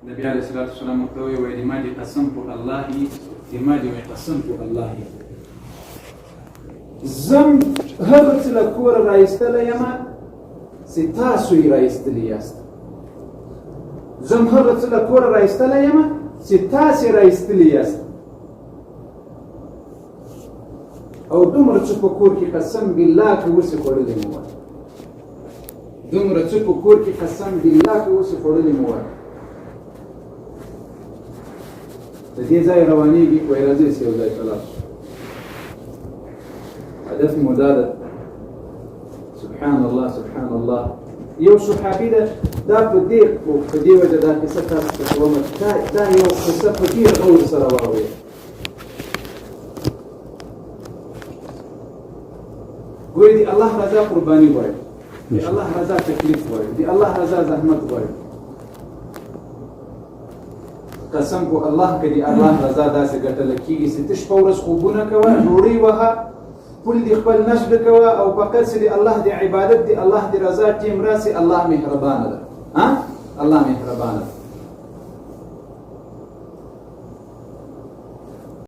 النبي عليه الصلاة والسلام قال وإما دي قسم الله إما دي قسم الله زم هغت لكور رايستل يما ستاسوي رايستل ياست زم هغت لكور رايستل يما ستاسي رايستل ياست او دومره چې په کور کې قسم بالله کې وسې خوړلې مو وای دومره چې په کور کې قسم بالله کې وسې خوړلې مو وای د دې ځای روانېږي وایي راځئ چې یو ځای ته لاړ شو هدف مو دا ده سبحان الله سبحان الله یو صحابي ده دا په دې وجه دا قصه تاسو ته کوم دا یو قصه په ډېر غور سره واورئ ګورې د الله رضا قرباني غواړي د الله رضا تکلیف غواړي د الله رضا زحمت غواړي قسم په الله که د الله رضا داسې ګټله کېږي چې ته شپه ورځ خوبونه کوه ډوډۍ وهه پل دې خپل نشر کوه او فقط چې د الله د عبادت د الله د رضا ټیم راسي الله مهربانه ده الله مهربانه ده